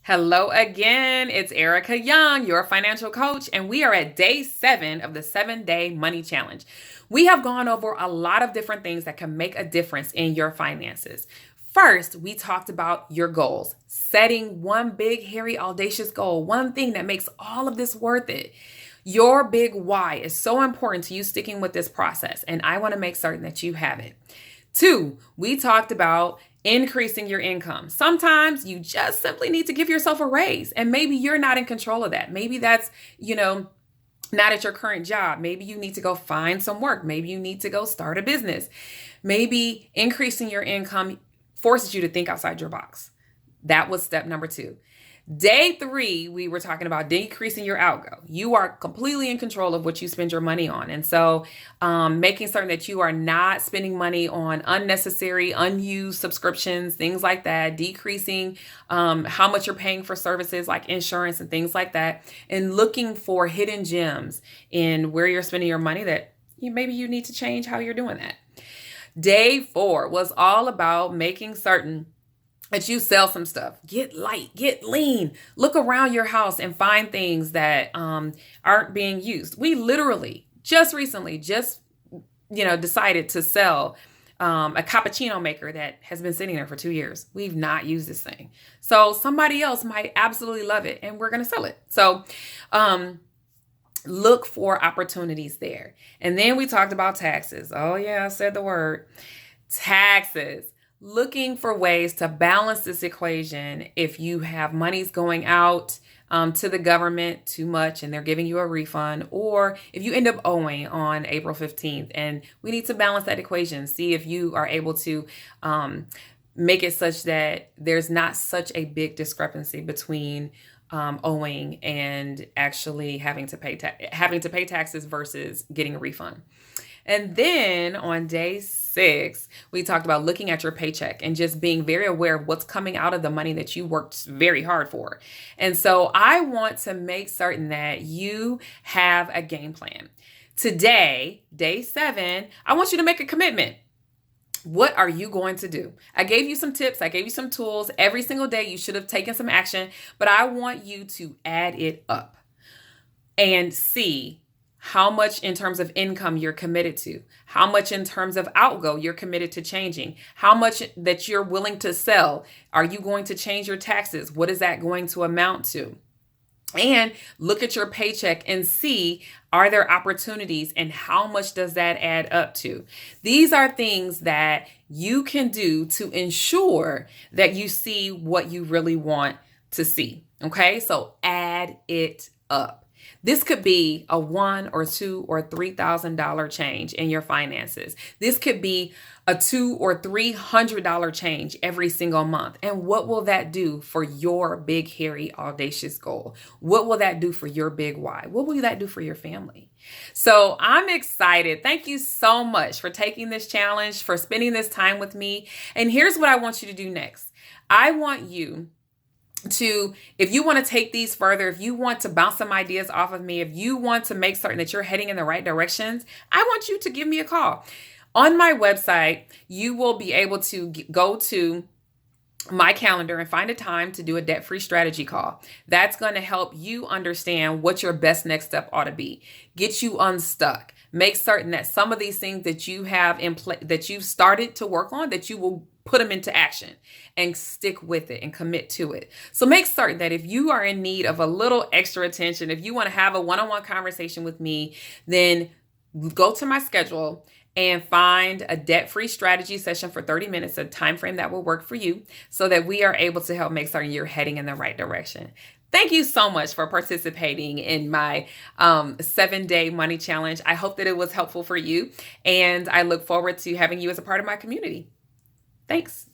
Hello again. It's Erica Young, your financial coach, and we are at day 7 of the 7-day money challenge. We have gone over a lot of different things that can make a difference in your finances. First, we talked about your goals, setting one big, hairy, audacious goal, one thing that makes all of this worth it. Your big why is so important to you sticking with this process, and I want to make certain that you have it. 2, we talked about increasing your income. Sometimes you just simply need to give yourself a raise, and maybe you're not in control of that. Maybe that's, not at your current job. Maybe you need to go find some work. Maybe you need to go start a business. Maybe increasing your income forces you to think outside your box. That was step number 2. Day 3, we were talking about decreasing your outgo. You are completely in control of what you spend your money on. And so making certain that you are not spending money on unnecessary, unused subscriptions, things like that, decreasing how much you're paying for services like insurance and things like that, and looking for hidden gems in where you're spending your money that maybe you need to change how you're doing that. Day 4 was all about making certain that you sell some stuff. Get light, get lean, look around your house and find things that aren't being used. We literally just recently decided to sell a cappuccino maker that has been sitting there for 2 years. We've not used this thing. So somebody else might absolutely love it and we're going to sell it. So look for opportunities there. And then we talked about taxes. Oh yeah, I said the word taxes. Looking for ways to balance this equation if you have monies going out to the government too much and they're giving you a refund, or if you end up owing on April 15th and we need to balance that equation, see if you are able to make it such that there's not such a big discrepancy between owing and actually having to pay taxes versus getting a refund. And then on day 6, we talked about looking at your paycheck and just being very aware of what's coming out of the money that you worked very hard for. And so I want to make certain that you have a game plan. Today, day 7, I want you to make a commitment. What are you going to do? I gave you some tips. I gave you some tools. Every single day you should have taken some action, but I want you to add it up and see how much in terms of income you're committed to, how much in terms of outgo you're committed to changing, how much that you're willing to sell. Are you going to change your taxes? What is that going to amount to? And look at your paycheck and see, are there opportunities and how much does that add up to? These are things that you can do to ensure that you see what you really want to see. Okay, so add it up. This could be a $1,000 or $2,000 or $3,000 change in your finances. This could be a $200 or $300 change every single month. And what will that do for your big, hairy, audacious goal? What will that do for your big why? What will that do for your family? So I'm excited. Thank you so much for taking this challenge, for spending this time with me. And here's what I want you to do next. I want you to, if you want to take these further, if you want to bounce some ideas off of me, if you want to make certain that you're heading in the right directions, I want you to give me a call. On my website, you will be able to go to my calendar and find a time to do a debt-free strategy call. That's going to help you understand what your best next step ought to be. Get you unstuck. Make certain that some of these things that you have in place, that you've started to work on, that you will put them into action and stick with it and commit to it. So make certain that if you are in need of a little extra attention, if you want to have a one-on-one conversation with me, then go to my schedule and find a debt-free strategy session for 30 minutes, a time frame that will work for you, so that we are able to help make certain you're heading in the right direction. Thank you so much for participating in my 7-day money challenge. I hope that it was helpful for you, and I look forward to having you as a part of my community. Thanks.